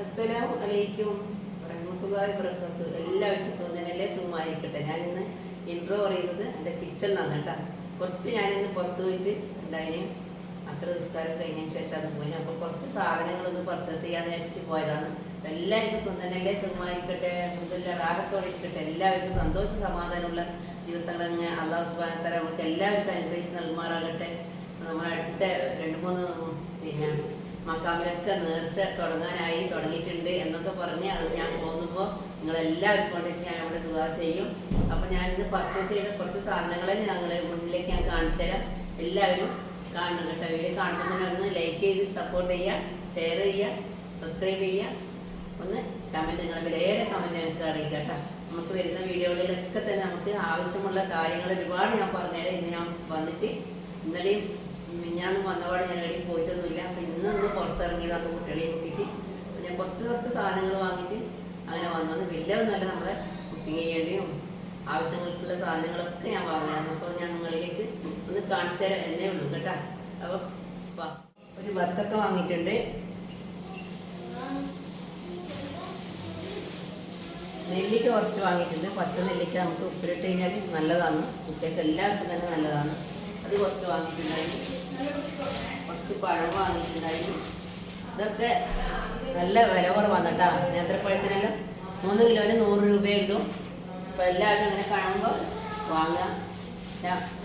അസ്സലാമു അലൈക്കും വറഹ്മത്തുള്ളാഹി വബറകാതുഹു. എല്ലാവർക്കും സുഖനല്ലേ, സുഖമായിരിക്കട്ടെ. ഞാനിന്ന് ഇൻട്രോ പറയുന്നത് എൻ്റെ കിച്ചണിലാണ് കേട്ടോ. കുറച്ച് ഞാനിന്ന് പുറത്ത് പോയിട്ട് ഉണ്ടായിന്, അസ്ർ നിസ്കാരം കഴിഞ്ഞതിന് ശേഷം അത് പോയി. അപ്പോൾ കുറച്ച് സാധനങ്ങളൊന്ന് പർച്ചേസ് ചെയ്യാന്ന് വെച്ചിട്ട് പോയതാണ്. എല്ലാവർക്കും സുഖനല്ലേ, സുഖമായിരിക്കട്ടെ, റാഹത്തോടെ ഇരിക്കട്ടെ. എല്ലാവർക്കും സന്തോഷം സമാധാനമുള്ള ദിവസങ്ങളങ്ങ് അല്ലാഹു സുബ്ഹാനഹു വ തആല നമുക്ക് എല്ലാവർക്കും അനുഗ്രഹിച്ച് നൽകുമാറാകട്ടെ. നമ്മുടെ അടുത്ത 2-3 പിന്നെ മക്കാമിലൊക്കെ നേർച്ച തുടങ്ങിയിട്ടുണ്ട് എന്നൊക്കെ പറഞ്ഞ് അത് ഞാൻ പോകുമ്പോൾ നിങ്ങളെല്ലാവർക്കും കൊണ്ടിട്ട് ഞാൻ അവിടെ ദുആ ചെയ്യും. അപ്പോൾ ഞാനിന്ന് പർച്ചേസ് ചെയ്ത കുറച്ച് സാധനങ്ങളെ ഞങ്ങൾ മുന്നിലേക്ക് ഞാൻ കാണിച്ചു തരാം. എല്ലാവരും കാണണം കേട്ടോ. വീഡിയോ കാണുന്നതിനൊന്ന് ലൈക്ക് ചെയ്ത് സപ്പോർട്ട് ചെയ്യുക, ഷെയർ ചെയ്യുക, സബ്സ്ക്രൈബ് ചെയ്യുക. ഒന്ന് കമൻറ്റ്, നിങ്ങളുടെ വിലയേറെ കമൻറ്റ് എനിക്ക് അറിയിക്കുക കേട്ടോ. നമുക്ക് വരുന്ന വീഡിയോകളിലൊക്കെ തന്നെ നമുക്ക് ആവശ്യമുള്ള കാര്യങ്ങൾ ഒരുപാട് ഞാൻ പറഞ്ഞുതരാം. ഇന്ന് ഞാൻ വന്നിട്ട് ഇന്നലെയും മിഞ്ഞാന്ന് വന്നപാട് ഞാൻ എവിടെയും പോയിട്ടൊന്നുമില്ല. അപ്പം ഇന്ന് പുറത്തിറങ്ങിയതാണ് കുട്ടികളെയും കൂട്ടിയിട്ട്. അപ്പം ഞാൻ കുറച്ച് സാധനങ്ങൾ വാങ്ങിയിട്ട് അങ്ങനെ വന്നത്. വലിയ ഒന്നല്ല, നമ്മളെ കുക്കിംഗ് ചെയ്യേണ്ടിയും ആവശ്യങ്ങൾക്കുള്ള സാധനങ്ങളൊക്കെ ഞാൻ വാങ്ങിയായിരുന്നു. അപ്പോൾ ഞാൻ നിങ്ങളിലേക്ക് ഒന്ന് കാണിച്ചു തരാം എന്നേ ഉള്ളൂ കേട്ടോ. അപ്പോൾ ഒരു ബത്തൊക്കെ വാങ്ങിയിട്ടുണ്ട്. നെല്ലിക്ക കുറച്ച് വാങ്ങിയിട്ടുണ്ട്. പച്ച നെല്ലിക്ക നമുക്ക് ഉപ്പിലിട്ട് കഴിഞ്ഞാൽ നല്ലതാണ്, കുട്ടികൾക്ക് എല്ലാവർക്കും തന്നെ നല്ലതാണ്. അത് കുറച്ച് വാങ്ങിയിട്ടുണ്ടായിരുന്നു. കുറച്ച് പഴം വാങ്ങിയിട്ടുണ്ടായിരുന്നു. ഇതൊക്കെ നല്ല വില കുറവാണ് കേട്ടോ. നേന്ത്രപ്പഴത്തിനെല്ലാം 3 കിലോന് 100 രൂപയുള്ളൂ. അപ്പോൾ എല്ലാവരും അങ്ങനെ കാണുമ്പോൾ വാങ്ങുക.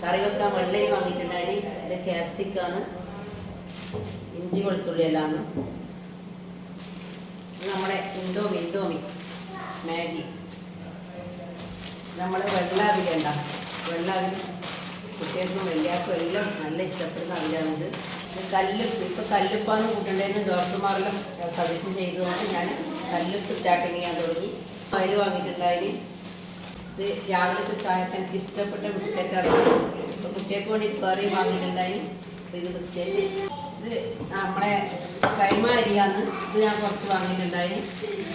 കറി വെക്കാൻ വെള്ളരി വാങ്ങിയിട്ടുണ്ടായിരുന്നു. ഇത് ക്യാപ്സിക്കാണ്, ഇഞ്ചി വെളുത്തുള്ളി എല്ലാമാണ്. ഇത് നമ്മുടെ ഇൻഡോമി മാഗി. നമ്മൾ വെള്ളാവില ഉണ്ടാകും. വെള്ളാവിൽ കുട്ടികൾക്കും വലിയവർക്കും എല്ലാം നല്ല ഇഷ്ടപ്പെടുന്ന അവിലാണിത്. ഇപ്പോൾ കല്ലുപ്പാന്ന് കൂട്ടേണ്ടതെന്ന് ഡോക്ടർമാരെല്ലാം സജഷൻ ചെയ്തതുകൊണ്ട് ഞാൻ കല്ലുപ്പ് സ്റ്റാർട്ടിങ് ചെയ്യാൻ തുടങ്ങി. അതിൽ വാങ്ങിയിട്ടുണ്ടായി. ഇത് രാവിലത്തെ ചായക്ക് എനിക്ക് ഇഷ്ടപ്പെട്ട ബിസ്ക്കറ്റാണ്. ഇപ്പോൾ കുട്ടികൾക്ക് വേണ്ടി കറി വാങ്ങിയിട്ടുണ്ടായി. ഇത് ബിസ്ക്കറ്റ്. ഇത് നമ്മളെ കൈമ അരിയാന്ന്. ഇത് ഞാൻ കുറച്ച് വാങ്ങിയിട്ടുണ്ടായി.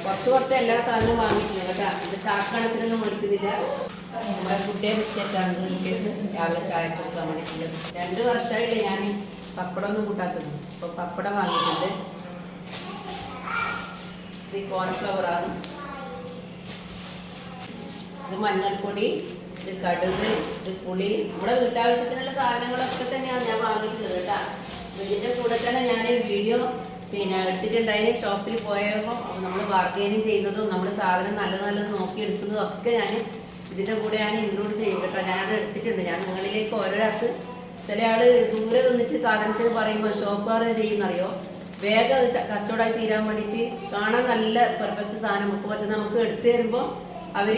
കുറച്ച് എല്ലാ സാധനവും വാങ്ങിയിട്ടുണ്ട് കേട്ടോ. ഇത് ചാക്കണക്കിനൊന്നും എടുക്കുന്നില്ല. നമ്മുടെ കുട്ടിയെ ബിസ്ക്കറ്റാണ്. കുട്ടികൾക്ക് രാവിലെ ചായ കൊടുക്കാൻ വേണ്ടിയിട്ടുള്ളത്. 2 വർഷമായില്ലേ ഞാൻ പപ്പടമൊന്നും കൂട്ടാത്തത്. അപ്പോൾ പപ്പടം വാങ്ങിയിട്ടുണ്ട്. ഇത് കോൺഫ്ലവറാണ്. ഇത് മഞ്ഞൾപ്പൊടി, ഇത് കടുക്, ഇത് പുളി. നമ്മുടെ വീട്ടാവശ്യത്തിനുള്ള സാധനങ്ങളൊക്കെ തന്നെയാണ് ഞാൻ വാങ്ങിയിട്ടുള്ളത് കേട്ടോ. ഇതിൻ്റെ കൂടെ തന്നെ ഞാൻ വീഡിയോ എടുത്തിട്ടുണ്ടായി. ഷോപ്പിൽ പോയപ്പോൾ നമ്മൾ ബാർഗെയിനിങ് ചെയ്യുന്നതും നമ്മൾ സാധനം നല്ലത് നോക്കിയെടുക്കുന്നതും ഒക്കെ ഞാൻ ഇതിൻ്റെ കൂടെ ഞാൻ ഇൻക്ലൂഡ് ചെയ്യും കേട്ടോ. ഞാനത് എടുത്തിട്ടുണ്ട്. ഞാൻ നിങ്ങളിലേക്ക് ഓരോരാൾക്ക്, ചില ആൾ ദൂരെ നിന്നിട്ട് സാധനത്തിന് പറയുമ്പോൾ ഷോപ്പുകാർ ചെയ്യുന്നറിയോ, വേഗം അത് കച്ചവടമായി തീരാൻ വേണ്ടിയിട്ട് കാണാൻ നല്ല പെർഫെക്റ്റ് സാധനം വെക്കും. പക്ഷെ നമുക്ക് എടുത്തു തരുമ്പോൾ അവർ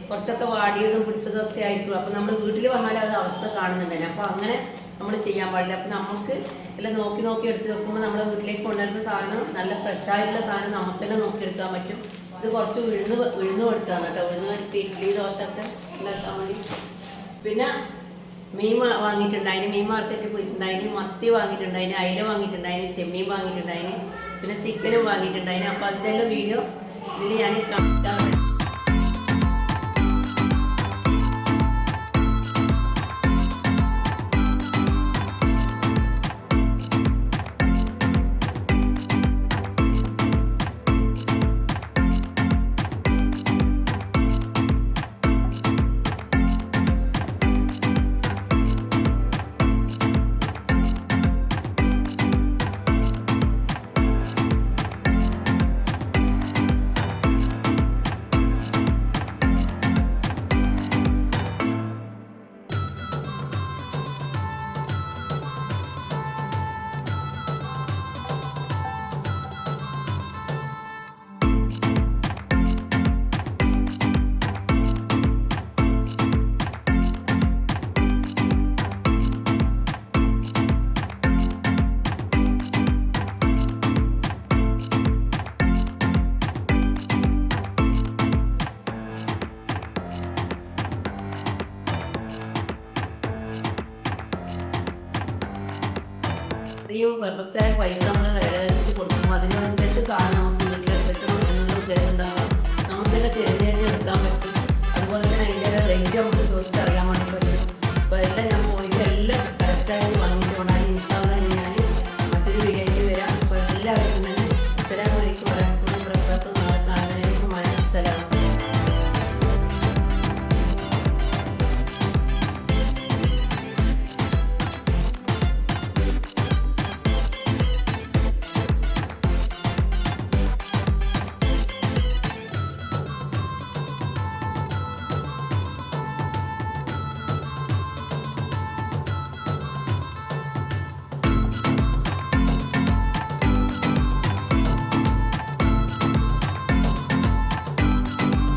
കുറച്ചൊക്കെ വാടിയതും പിടിച്ചതും ഒക്കെ ആയിരിക്കും. അപ്പം നമ്മൾ വീട്ടിൽ വന്നാലും അത് അവസ്ഥ കാണുന്നുണ്ടായിരുന്നു. അപ്പോൾ അങ്ങനെ നമ്മൾ ചെയ്യാൻ പാടില്ല. അപ്പം നമുക്ക് എല്ലാം നോക്കി എടുത്ത് വെക്കുമ്പോൾ നമ്മുടെ വീട്ടിലേക്ക് കൊണ്ടുവരുന്ന സാധനം നല്ല ഫ്രഷായിട്ടുള്ള സാധനം നമുക്ക് തന്നെ നോക്കിയെടുക്കാൻ പറ്റും. ഇത് കുറച്ച് ഉഴുന്ന് പൊടിച്ചതാണ് കേട്ടോ. ഉഴുന്ന് പരിപ്പ്, ഇഡ്ഡലി, ദോശ ഒക്കെ ഉണ്ടാക്കാൻ വേണ്ടി. പിന്നെ മീൻ വാങ്ങിയിട്ടുണ്ടായിന്. മീൻ മാർക്കറ്റിൽ പോയിട്ടുണ്ടായിന്. മത്തി വാങ്ങിയിട്ടുണ്ടായിന്, അയില വാങ്ങിയിട്ടുണ്ടായിന്, ചെമ്മീൻ വാങ്ങിയിട്ടുണ്ടായിന്, പിന്നെ ചിക്കനും വാങ്ങിയിട്ടുണ്ടായിന്. അപ്പോൾ അതിൻ്റെ എല്ലാം വീഡിയോ ഇതിൽ ഞാൻ കാണിക്കാൻ. ഇത്രയും പെർഫെക്റ്റായ പൈസ നമ്മൾ കൈകാര്യം കൊടുക്കുമ്പോൾ അതിനനുസരിച്ച് സാധനം നമുക്ക് വീട്ടിൽ എത്തണം എന്നുള്ള ഉദ്ദേശം ഉണ്ടാകും. നമുക്കിതൊക്കെ